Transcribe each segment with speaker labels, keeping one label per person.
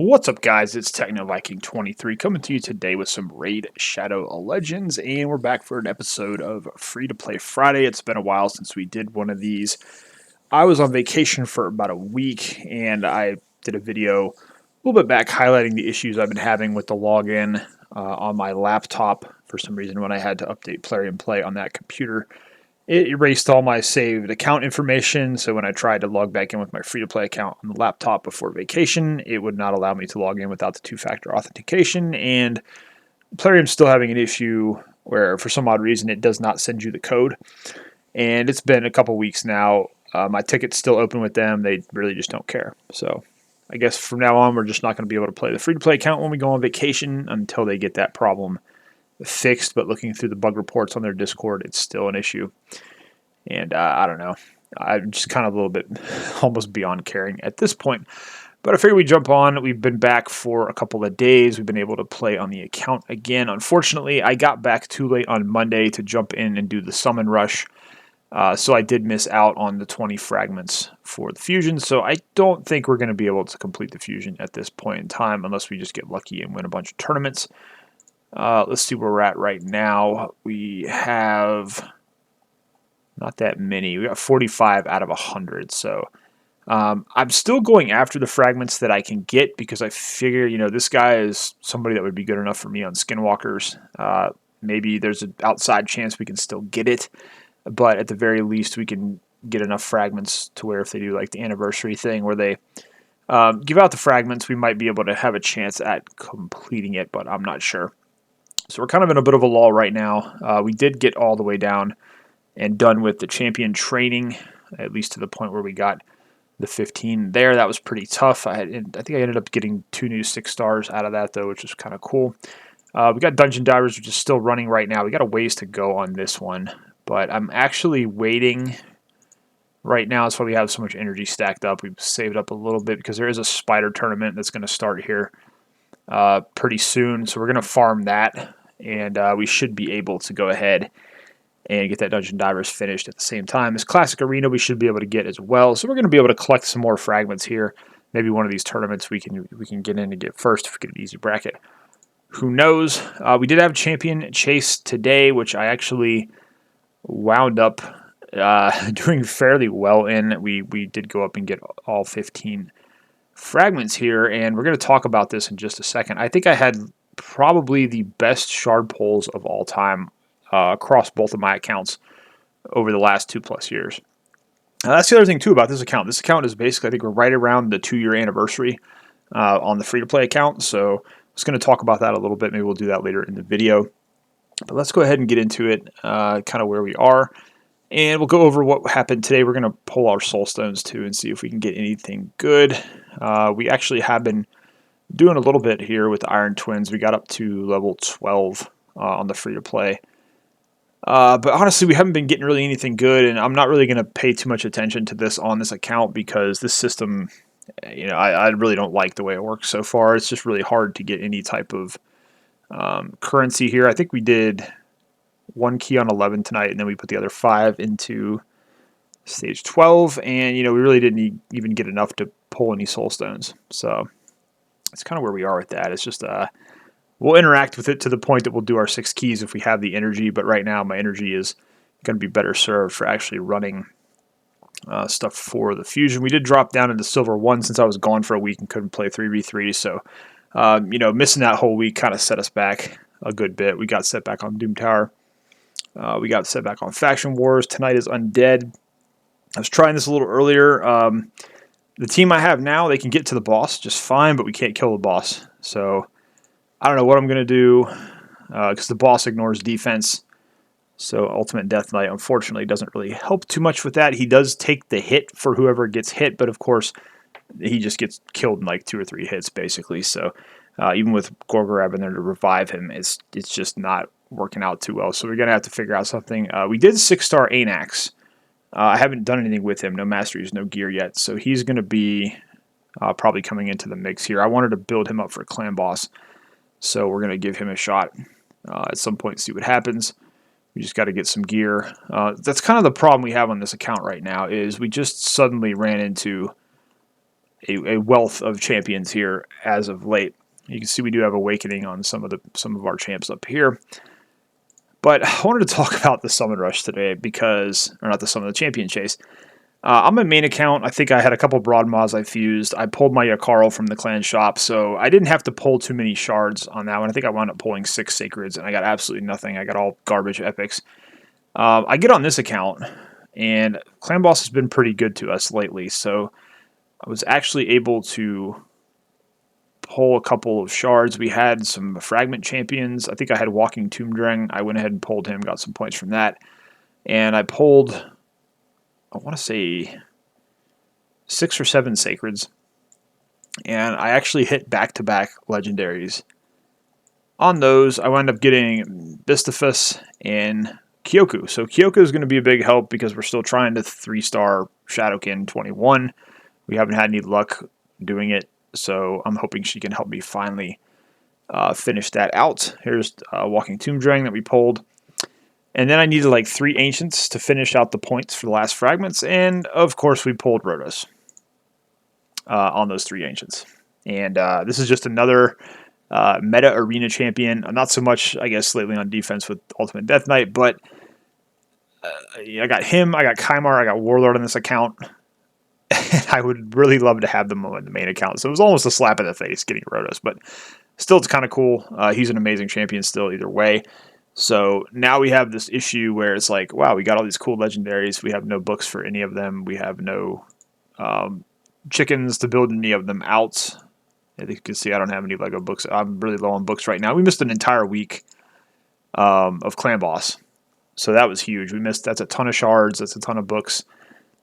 Speaker 1: What's up, guys? It's Techno Viking 23 coming to you today with some Raid Shadow Legends, and we're back for an episode of Free to Play Friday. It's been a while since we did one of these. I was on vacation for about a week, and I did a video a little bit back highlighting the issues I've been having with the login on my laptop. For some reason, when I had to update Plarium Play on that computer, it erased all my saved account information, so when I tried to log back in with my free-to-play account on the laptop before vacation, it would not allow me to log in without the two-factor authentication, and Plarium's still having an issue where, for some odd reason, it does not send you the code, and it's been a couple weeks now. My ticket's still open with them. They really just don't care, so I guess from now on, we're just not going to be able to play the free-to-play account when we go on vacation until they get that problem fixed, but looking through the bug reports on their Discord, it's still an issue. And I don't know. I'm just kind of a little bit almost beyond caring at this point. But I figured we'd jump on. We've been back for a couple of days. We've been able to play on the account again. Unfortunately, I got back too late on Monday to jump in and do the summon rush. So I did miss out on the 20 fragments for the fusion. So I don't think we're going to be able to complete the fusion at this point in time unless we just get lucky and win a bunch of tournaments. Let's see where we're at right now. We have not that many. We got 45 out of 100. So I'm still going after the fragments that I can get because I figure, this guy is somebody that would be good enough for me on Skinwalkers. Maybe there's an outside chance we can still get it, but at the very least we can get enough fragments to where if they do like the anniversary thing where they give out the fragments, we might be able to have a chance at completing it, but I'm not sure. So we're kind of in a bit of a lull right now. We did get all the way down and done with the champion training, at least to the point where we got the 15 there. That was pretty tough. I think I ended up getting 2 new 6 stars out of that, though, which was kind of cool. We got Dungeon Divers, which is still running right now. We got a ways to go on this one, but I'm actually waiting right now. That's why we have so much energy stacked up. We've saved up a little bit because there is a spider tournament that's going to start here pretty soon, so we're going to farm that. And we should be able to go ahead and get that Dungeon Divers finished at the same time. This Classic Arena we should be able to get as well. So we're going to be able to collect some more fragments here. Maybe one of these tournaments we can get in and get first if we get an easy bracket. Who knows? We did have Champion Chase today, which I actually wound up doing fairly well in. We did go up and get all 15 fragments here, and we're going to talk about this in just a second. I think I had probably the best shard pulls of all time across both of my accounts over the last 2+ years. Now, that's the other thing too about this account. This account is basically, I think we're right around the 2-year anniversary on the free-to-play account, so I was going to talk about that a little bit. Maybe we'll do that later in the video. But let's go ahead and get into it, kind of where we are, and we'll go over what happened today. We're going to pull our soul stones too and see if we can get anything good. We actually have been doing a little bit here with the Iron Twins. We got up to level 12 on the free-to-play. But honestly, we haven't been getting really anything good, and I'm not really going to pay too much attention to this on this account because this system, I really don't like the way it works so far. It's just really hard to get any type of currency here. I think we did 1 key on 11 tonight, and then we put the other 5 into stage 12, and we really didn't even get enough to pull any soul stones. So it's kind of where we are with that. It's just we'll interact with it to the point that we'll do our 6 keys if we have the energy, but right now my energy is going to be better served for actually running stuff for the fusion. We did drop down into silver 1 since I was gone for a week and couldn't play 3v3, so missing that whole week kind of set us back a good bit. We got set back on Doom Tower. We got set back on Faction Wars. Tonight is Undead. I was trying this a little earlier. The team I have now, they can get to the boss just fine, but we can't kill the boss. So I don't know what I'm going to do because the boss ignores defense. So Ultimate Death Knight, unfortunately, doesn't really help too much with that. He does take the hit for whoever gets hit, but of course, he just gets killed in like 2 or 3 hits, basically. So even with Gorgorab in there to revive him, it's just not working out too well. So we're going to have to figure out something. We did 6-star Anax. I haven't done anything with him. No masteries, no gear yet. So he's going to be probably coming into the mix here. I wanted to build him up for a clan boss. So we're going to give him a shot at some point, see what happens. We just got to get some gear. That's kind of the problem we have on this account right now is we just suddenly ran into a wealth of champions here as of late. You can see we do have Awakening on some of our champs up here. But I wanted to talk about the Summon Rush today because, or not the Summon, the Champion Chase. On my main account, I think I had a couple broad mods I fused. I pulled my Yakarl from the clan shop, so I didn't have to pull too many shards on that one. I think I wound up pulling 6 Sacreds, and I got absolutely nothing. I got all garbage epics. I get on this account, and Clan Boss has been pretty good to us lately, so I was actually able to pull a couple of shards. We had some fragment champions. I think I had Walking Tomb Drang. I went ahead and pulled him, got some points from that. And I pulled, I want to say, 6 or 7 Sacreds. And I actually hit back-to-back legendaries. On those, I wound up getting Bistafus and Kyoku. So Kyoku is going to be a big help because we're still trying to 3-star Shadowkin 21. We haven't had any luck doing it, so I'm hoping she can help me finally finish that out. Here's Walking Tomb Drang that we pulled. And then I needed like 3 Ancients to finish out the points for the last fragments. And of course, we pulled Rhodos on those 3 Ancients. And this is just another meta arena champion. Not so much, I guess, lately on defense with Ultimate Death Knight, but I got him, I got Kymar, I got Warlord on this account. And I would really love to have them on the main account. So it was almost a slap in the face getting Rhodos, but still it's kind of cool. He's an amazing champion still either way. So now we have this issue where it's like, wow, we got all these cool legendaries. We have no books for any of them. We have no chickens to build any of them out. As you can see, I don't have any Lego books. I'm really low on books right now. We missed an entire week of Clan Boss. So that was huge. That's a ton of shards. That's a ton of books.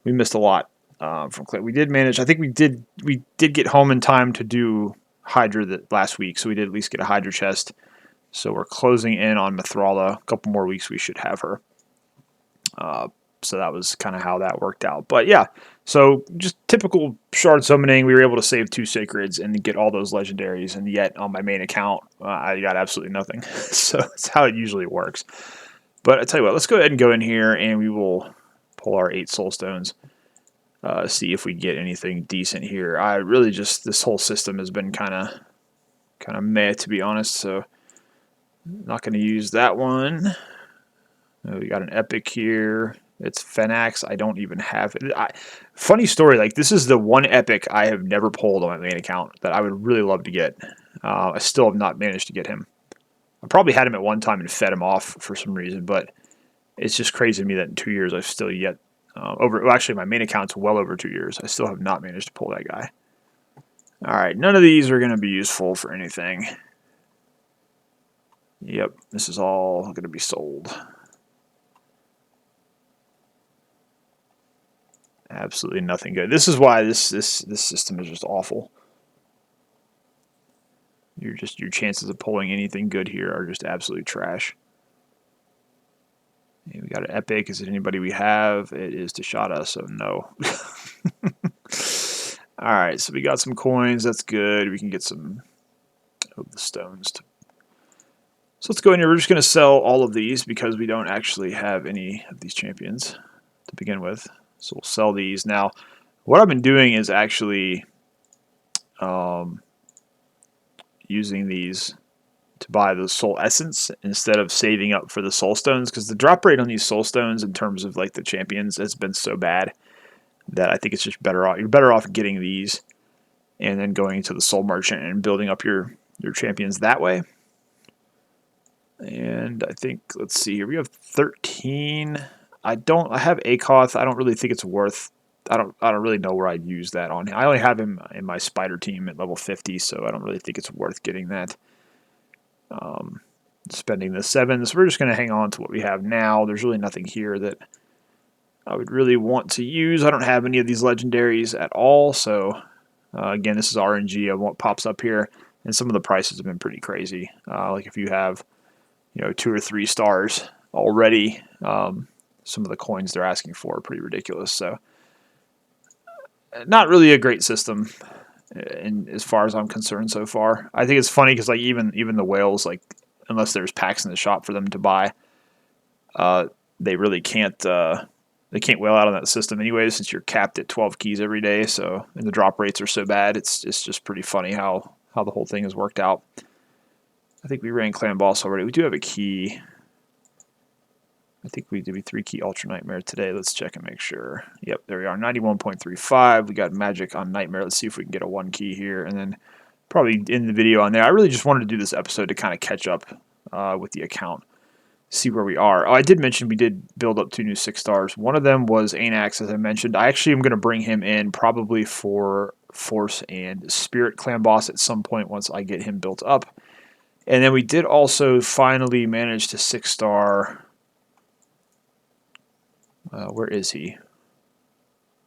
Speaker 1: We missed a lot from Clan. We did manage. I think we did get home in time to do Hydra last week. So we did at least get a Hydra chest. So we're closing in on Mithrala. A couple more weeks we should have her. So that was kind of how that worked out. But yeah, so just typical shard summoning. We were able to save 2 Sacreds and get all those legendaries. And yet on my main account, I got absolutely nothing. So that's how it usually works. But I tell you what, let's go ahead and go in here and we will pull our 8 Soul Stones. See if we get anything decent here. I really just, this whole system has been kind of meh, to be honest. So not going to use that one. We got an epic here. It's Fenax. I don't even have it. Funny story, like this is the one epic I have never pulled on my main account that I would really love to get. I still have not managed to get him. I probably had him at one time and fed him off for some reason, but it's just crazy to me that in 2 years I've still yet actually my main account's well over 2 years. I still have not managed to pull that guy. All right, none of these are going to be useful for anything. Yep, this is all going to be sold. Absolutely nothing good. This is why this system is just awful. Your chances of pulling anything good here are just absolutely trash. And we got an epic. Is it anybody we have? It is Tashada, so no. All right, so we got some coins. That's good. We can get some of the stones. So let's go in here. We're just going to sell all of these because we don't actually have any of these champions to begin with. So we'll sell these. Now, what I've been doing is actually using these to buy the soul essence instead of saving up for the soul stones, because the drop rate on these soul stones in terms of like the champions has been so bad that I think it's just better off. You're better off getting these and then going to the soul merchant and building up your champions that way. And I think, let's see here, we have 13. I have Akoth. I don't really think it's worth. I don't really know where I'd use that on. I only have him in my spider team at level 50, so I don't really think it's worth getting that. Spending the 7s. We're just going to hang on to what we have now. There's really nothing here that I would really want to use. I don't have any of these legendaries at all, so again, this is RNG of what pops up here, and some of the prices have been pretty crazy. Like if you have 2 or 3 stars already, some of the coins they're asking for are pretty ridiculous. So not really a great system as far as I'm concerned so far. I think it's funny because like even the whales, like unless there's packs in the shop for them to buy, they really can't they can't whale out on that system anyway, since you're capped at 12 keys every day. So, and the drop rates are so bad, it's just pretty funny how the whole thing has worked out. I think we ran Clan Boss already. We do have a key. I think we did a 3-key Ultra Nightmare today. Let's check and make sure. Yep, there we are. 91.35. We got Magic on Nightmare. Let's see if we can get a 1-key here, and then probably end the video on there. I really just wanted to do this episode to kind of catch up with the account, see where we are. Oh, I did mention we did build up 2 new 6-stars. One of them was Anax, as I mentioned. I actually am going to bring him in probably for Force and Spirit Clan Boss at some point once I get him built up. And then we did also finally manage to 6-star... where is he?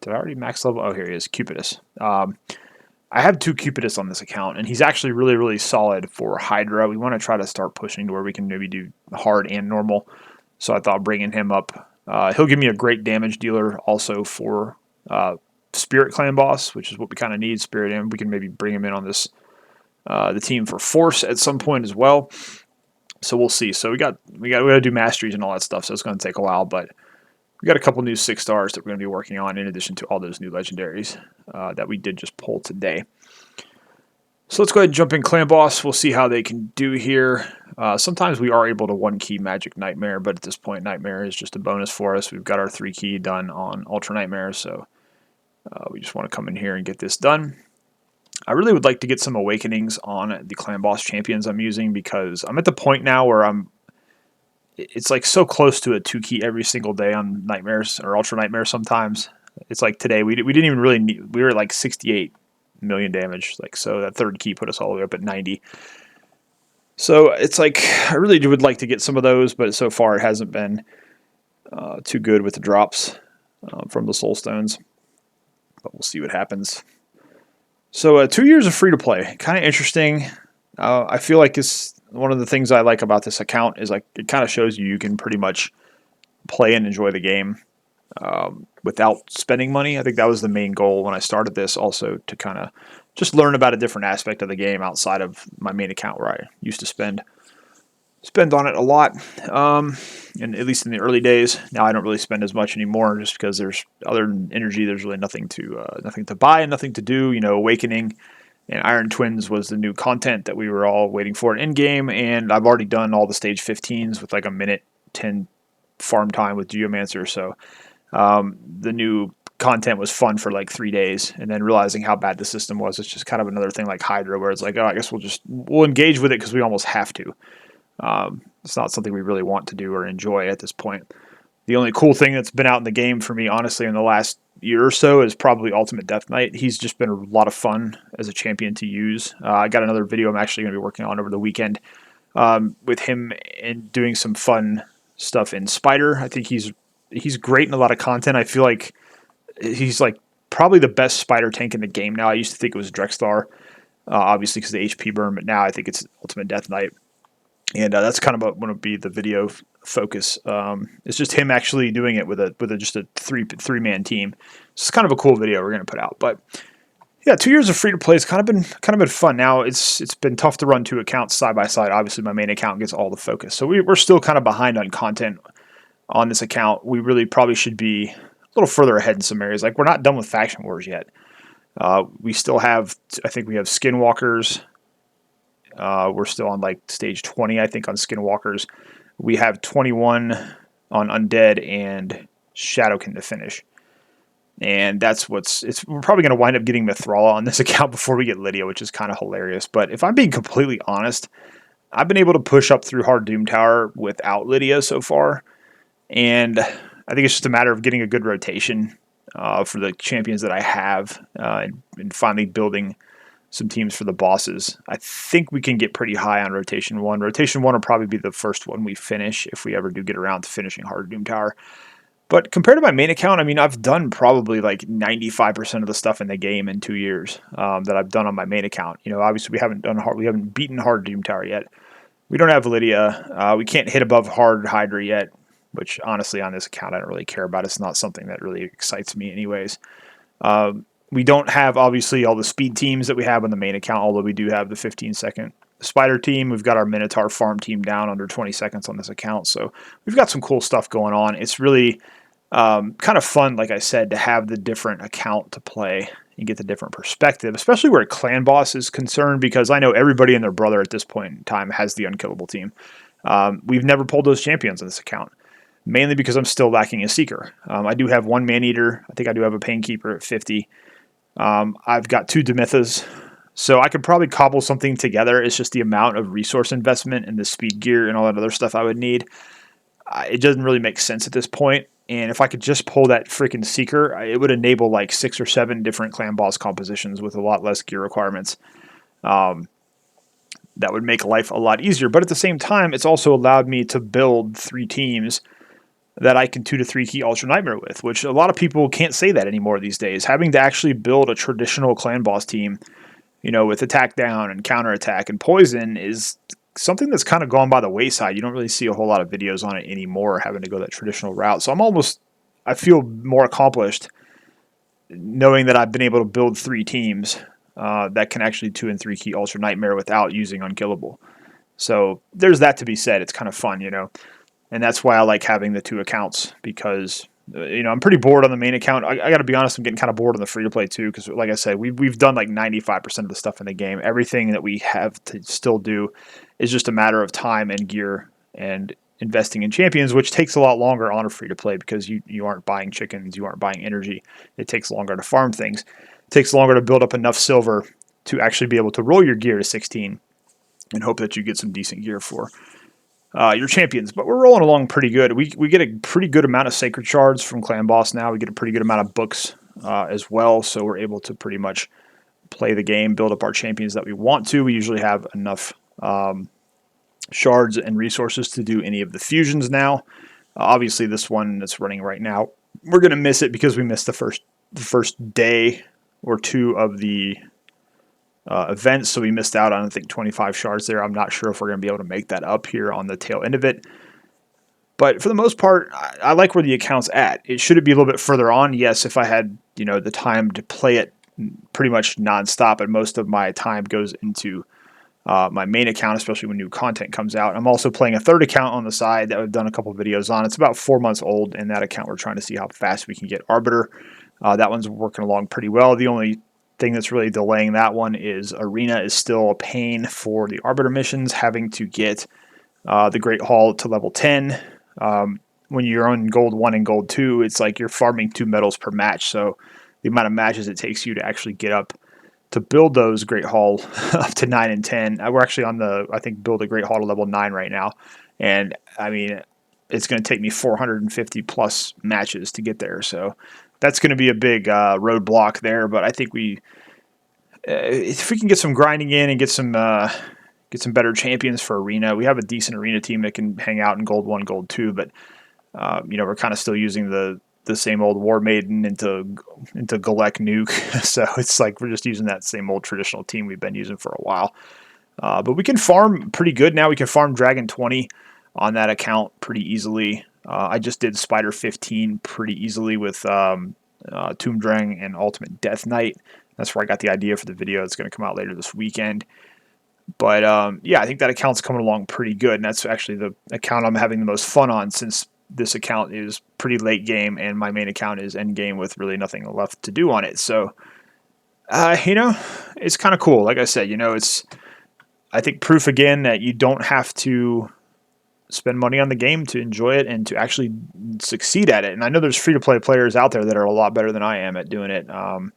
Speaker 1: Did I already max level? Oh, here he is, Cupidus. I have 2 Cupidus on this account, and he's actually really, really solid for Hydra. We want to try to start pushing to where we can maybe do hard and normal. So I thought bringing him up, he'll give me a great damage dealer also for Spirit Clan Boss, which is what we kind of need, Spirit, and we can maybe bring him in on this the team for Force at some point as well. So we'll see. So we got to do masteries and all that stuff, so it's going to take a while, but we got a couple new 6-stars that we're going to be working on in addition to all those new legendaries that we did just pull today. So let's go ahead and jump in Clan Boss. We'll see how they can do here. Sometimes we are able to 1-key Magic Nightmare, but at this point Nightmare is just a bonus for us. We've got our 3-key done on Ultra Nightmare, so we just want to come in here and get this done. I really would like to get some Awakenings on the Clan Boss champions I'm using, because I'm at the point now where it's like so close to a 2-key every single day on Nightmares or Ultra Nightmares sometimes. It's like today, we didn't even really need, we were like 68 million damage. Like, so that 3rd key put us all the way up at 90. So it's like, I really would like to get some of those, but so far it hasn't been too good with the drops from the Soul Stones. But we'll see what happens. So 2 years of free-to-play, kind of interesting. I feel like it's one of the things I like about this account is like it kind of shows you can pretty much play and enjoy the game without spending money. I think that was the main goal when I started this, also to kind of just learn about a different aspect of the game outside of my main account where I used to spend on it a lot, and at least in the early days. Now I don't really spend as much anymore, just because there's other than energy, there's really nothing to buy and nothing to do. You know, Awakening and Iron Twins was the new content that we were all waiting for in game, and I've already done all the stage 15s with like a minute 10 farm time with Geomancer. So the new content was fun for like 3 days, and then realizing how bad the system was, it's just kind of another thing like Hydra, where it's like, oh, I guess we'll engage with it because we almost have to. It's not something we really want to do or enjoy at this point. The only cool thing that's been out in the game for me, honestly, in the last year or so is probably Ultimate Death Knight. He's just been a lot of fun as a champion to use. I got another video I'm actually going to be working on over the weekend with him and doing some fun stuff in Spider. I think he's great in a lot of content. I feel like he's like probably the best Spider tank in the game now. I used to think it was Drexstar, obviously because of the HP burn, but now I think it's Ultimate Death Knight. And that's kind of what going to be the video focus. It's just him actually doing it with just a three-man team. It's kind of a cool video we're going to put out. But yeah, 2 years of free to play has kind of been fun. Now it's been tough to run 2 accounts side by side. Obviously, my main account gets all the focus, so we're still kind of behind on content on this account. We really probably should be a little further ahead in some areas. Like, we're not done with faction wars yet. We still have, I think we have Skinwalkers. We're still on like stage 20, I think, on Skinwalkers. We have 21 on Undead and Shadowkin to finish. And we're probably going to wind up getting Mithrala on this account before we get Lydia, which is kind of hilarious. But if I'm being completely honest, I've been able to push up through Hard Doom Tower without Lydia so far. And I think it's just a matter of getting a good rotation for the champions that I have and finally building some teams for the bosses. I think we can get pretty high on Rotation 1. Rotation 1 will probably be the first one we finish if we ever do get around to finishing Hard Doom Tower. But compared to my main account, I mean, I've done probably like 95% of the stuff in the game in 2 years that I've done on my main account. You know, obviously we haven't beaten Hard Doom Tower yet. We don't have Lydia. We can't hit above Hard Hydra yet, which honestly on this account I don't really care about. It's not something that really excites me anyways. We don't have, obviously, all the speed teams that we have on the main account, although we do have the 15-second Spider team. We've got our Minotaur farm team down under 20 seconds on this account, so we've got some cool stuff going on. It's really Kind of fun, like I said, to have the different account to play and get the different perspective, especially where Clan Boss is concerned, because I know everybody and their brother at this point in time has the unkillable team. We've never pulled those champions on this account, mainly because I'm still lacking a Seeker. I do have one Man-Eater. I think I do have a Painkeeper at 50. I've got 2 Demythas, so I could probably cobble something together. It's just the amount of resource investment and the speed gear and all that other stuff I would need. It doesn't really make sense at this point. And if I could just pull that freaking Seeker, it would enable like 6 or 7 different clan boss compositions with a lot less gear requirements. That would make life a lot easier. But at the same time, it's also allowed me to build 3 teams that I can 2 to 3 key Ultra Nightmare with, which a lot of people can't say that anymore these days. Having to actually build a traditional clan boss team, with attack down and counter attack and poison is something that's kind of gone by the wayside. You don't really see a whole lot of videos on it anymore, having to go that traditional route. So I feel more accomplished knowing that I've been able to build 3 teams that can actually 2 and 3 key Ultra Nightmare without using Unkillable. So there's that to be said. It's kind of fun, and that's why I like having the 2 accounts, because I'm pretty bored on the main account. I got to be honest, I'm getting kind of bored on the free-to-play too, because like I said, we've done like 95% of the stuff in the game. Everything that we have to still do is just a matter of time and gear and investing in champions, which takes a lot longer on a free-to-play because you aren't buying chickens, you aren't buying energy. It takes longer to farm things. It takes longer to build up enough silver to actually be able to roll your gear to 16 and hope that you get some decent gear for your champions. But we're rolling along pretty good. We get a pretty good amount of sacred shards from Clan Boss now. We get a pretty good amount of books as well, so we're able to pretty much play the game, build up our champions that we want to. We usually have enough shards and resources to do any of the fusions now. Obviously, this one that's running right now, we're going to miss it because we missed the first day or 2 of the events, so we missed out on, I think, 25 shards there. I'm not sure if we're going to be able to make that up here on the tail end of it. But for the most part, I like where the account's at. It should be a little bit further on. Yes, if I had the time to play it pretty much nonstop, and most of my time goes into my main account, especially when new content comes out. I'm also playing a 3rd account on the side that I've done a couple videos on. It's about 4 months old, and that account we're trying to see how fast we can get Arbiter. That one's working along pretty well. The only thing that's really delaying that one is Arena is still a pain for the Arbiter missions, having to get the Great Hall to level 10. When you're on Gold 1 and Gold 2, it's like you're farming 2 medals per match, so the amount of matches it takes you to actually get up to build those Great Hall up to 9 and 10. We're actually on build a Great Hall to level 9 right now, and I mean, it's going to take me 450 plus matches to get there, so that's going to be a big roadblock there. But I think if we can get some grinding in and get some better champions for Arena, we have a decent Arena team that can hang out in Gold 1, Gold 2. But we're kind of still using the same old War Maiden into Galek Nuke, so it's like we're just using that same old traditional team we've been using for a while. But we can farm pretty good now. We can farm Dragon 20 on that account pretty easily. I just did Spider 15 pretty easily with Tomb Drang and Ultimate Death Knight. That's where I got the idea for the video. It's going to come out later this weekend. But I think that account's coming along pretty good, and that's actually the account I'm having the most fun on, since this account is pretty late game and my main account is end game with really nothing left to do on it. So, it's kind of cool. Like I said, I think proof again that you don't have to spend money on the game to enjoy it and to actually succeed at it. And I know there's free-to-play players out there that are a lot better than I am at doing it. I'm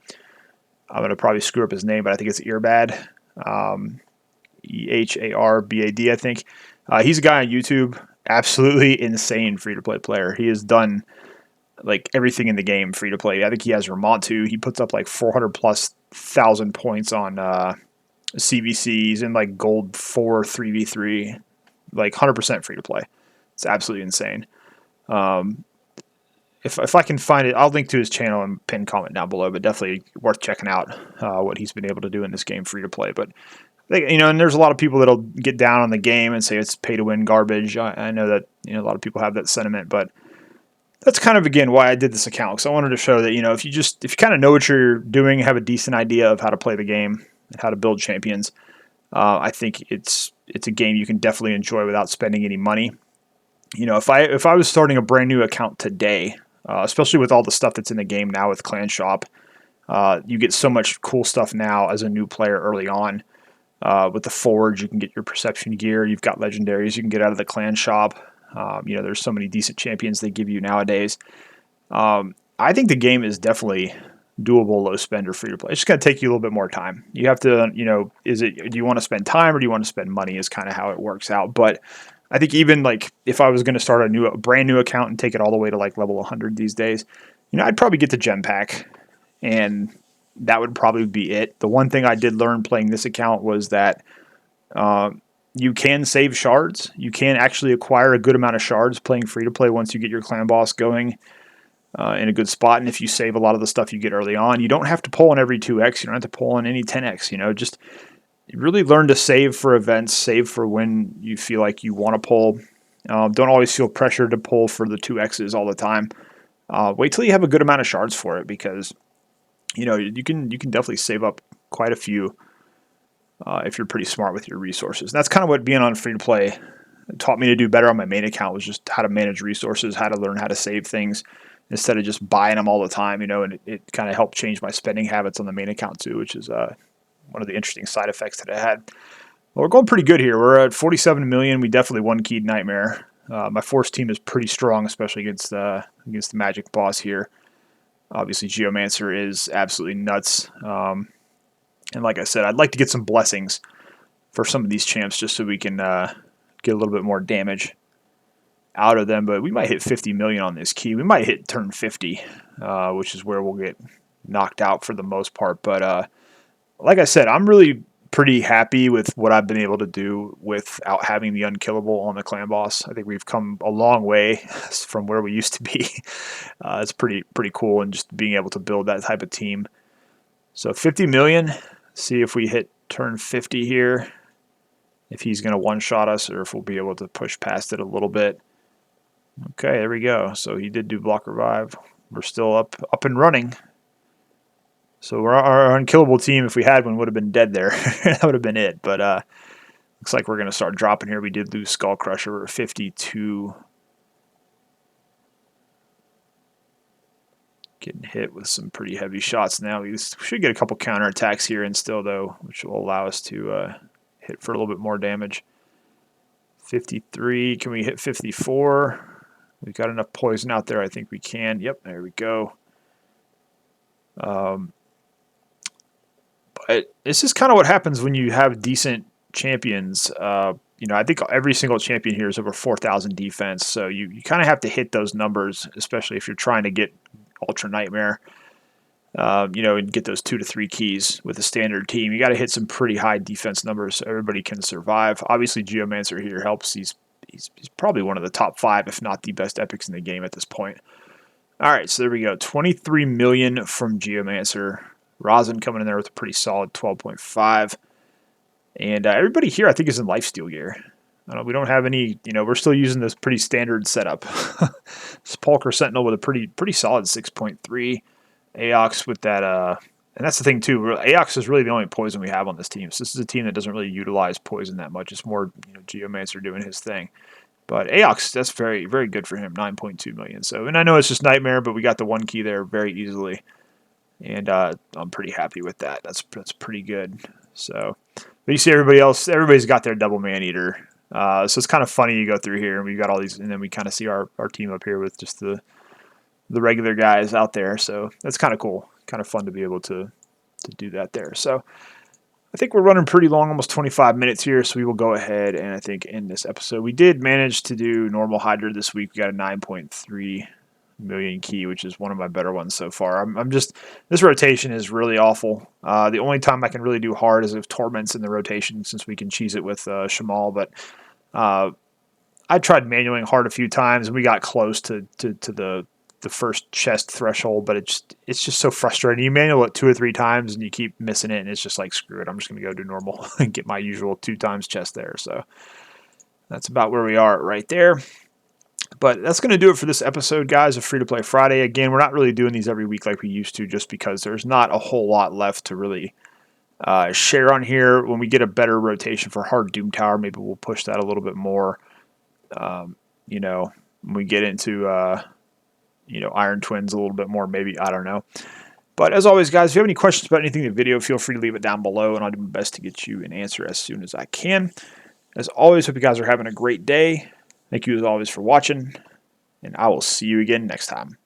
Speaker 1: going to probably screw up his name, but I think it's Earbad. Eharbad, I think. He's a guy on YouTube. Absolutely insane free-to-play player. He has done like everything in the game free-to-play. I think he has Ramontu. He puts up like 400,000+ points on CVCs and like Gold 4 3v3. Like 100% free to play. It's absolutely insane. If I can find it, I'll link to his channel and pin comment down below. But definitely worth checking out what he's been able to do in this game free to play. But and there's a lot of people that'll get down on the game and say it's pay to win garbage. I know that a lot of people have that sentiment, but that's kind of again why I did this account, because I wanted to show that if you kind of know what you're doing, have a decent idea of how to play the game and how to build champions. I think it's a game you can definitely enjoy without spending any money. If I was starting a brand new account today, especially with all the stuff that's in the game now with Clan Shop. You get so much cool stuff now as a new player early on. With the Forge, you can get your perception gear. You've got legendaries you can get out of the Clan Shop. There's so many decent champions they give you nowadays. I think the game is definitely doable, low spend, or free to play. It's just going to take you a little bit more time. You have to, do you want to spend time or do you want to spend money is kind of how it works out. But I think even like if I was going to start a brand new account and take it all the way to like level 100 these days, I'd probably get the gem pack, and that would probably be it. The one thing I did learn playing this account was that you can save shards. You can actually acquire a good amount of shards playing free to play once you get your clan boss going in a good spot. And if you save a lot of the stuff you get early on, you don't have to pull on every 2x. You don't have to pull on any 10x. Just really learn to save for events, save for when you feel like you want to pull. Don't always feel pressure to pull for the 2x's all the time. Wait till you have a good amount of shards for it, because you can definitely save up quite a few if you're pretty smart with your resources. And that's kind of what being on free to play taught me to do better on my main account, was just how to manage resources, how to learn how to save things instead of just buying them all the time. And it kind of helped change my spending habits on the main account too, which is one of the interesting side effects that I had. Well, we're going pretty good here. We're at 47 million. We definitely one-keyed Nightmare. My Force team is pretty strong, especially against the Magic boss here. Obviously, Geomancer is absolutely nuts. And like I said, I'd like to get some blessings for some of these champs just so we can get a little bit more damage out of them. But we might hit 50 million on this key. We might hit turn 50, which is where we'll get knocked out for the most part. But like I said, I'm really pretty happy with what I've been able to do without having the unkillable on the clan boss. I think we've come a long way from where we used to be. It's pretty cool, and just being able to build that type of team. So 50 million. See if we hit turn 50 here, if he's going to one-shot us or if we'll be able to push past it a little bit. Okay, there we go. So he did do block revive. We're still up and running. So our unkillable team, if we had one, would have been dead there. That would have been it. But looks like we're going to start dropping here. We did lose Skull Crusher. We're at 52. Getting hit with some pretty heavy shots now. We should get a couple counterattacks here and still, though, which will allow us to hit for a little bit more damage. 53. Can we hit 54? We've got enough poison out there. I think we can. Yep, there we go. But this is kind of what happens when you have decent champions. I think every single champion here is over 4,000 defense. So you kind of have to hit those numbers, especially if you're trying to get Ultra Nightmare, and get those 2 to 3 keys with a standard team. You got to hit some pretty high defense numbers so everybody can survive. Obviously, Geomancer here helps. He's probably one of the top 5, if not the best epics in the game at this point. All right, so there we go. 23 million from Geomancer. Rosin coming in there with a pretty solid 12.5. And everybody here, I think, is in lifesteal gear. We don't have any, we're still using this pretty standard setup. Sepulchre Sentinel with a pretty solid 6.3. Aox with that, and that's the thing too. Aox is really the only poison we have on this team. So this is a team that doesn't really utilize poison that much. It's more, Geomancer doing his thing. But Aox, that's very, very good for him, 9.2 million. So, and I know it's just Nightmare, but we got the one key there very easily. And I'm pretty happy with that. That's pretty good. So, but you see everybody else, everybody's got their double man-eater. So it's kind of funny, you go through here and we've got all these, and then we kind of see our team up here with just the regular guys out there. So that's kind of cool, kind of fun to be able to do that there. So I think we're running pretty long, almost 25 minutes here. So we will go ahead and I think end this episode. We did manage to do normal Hydra this week. We got a 9.3 million key, which is one of my better ones so far. I'm just, this rotation is really awful. The only time I can really do hard is if Torment's in the rotation, since we can cheese it with Shamal. But I tried manualing hard a few times, and we got close to the first chest threshold, but it's just so frustrating. You manual it 2 or 3 times, and you keep missing it, and it's just like, screw it, I'm just going to go do normal and get my usual 2 times chest there. So that's about where we are right there. But that's going to do it for this episode, guys, of Free to Play Friday. Again, we're not really doing these every week like we used to, just because there's not a whole lot left to really share on here. When we get a better rotation for Hard Doom Tower, maybe we'll push that a little bit more. When we get into Iron Twins a little bit more, maybe. I don't know. But as always, guys, if you have any questions about anything in the video, feel free to leave it down below, and I'll do my best to get you an answer as soon as I can. As always, hope you guys are having a great day. Thank you, as always, for watching, and I will see you again next time.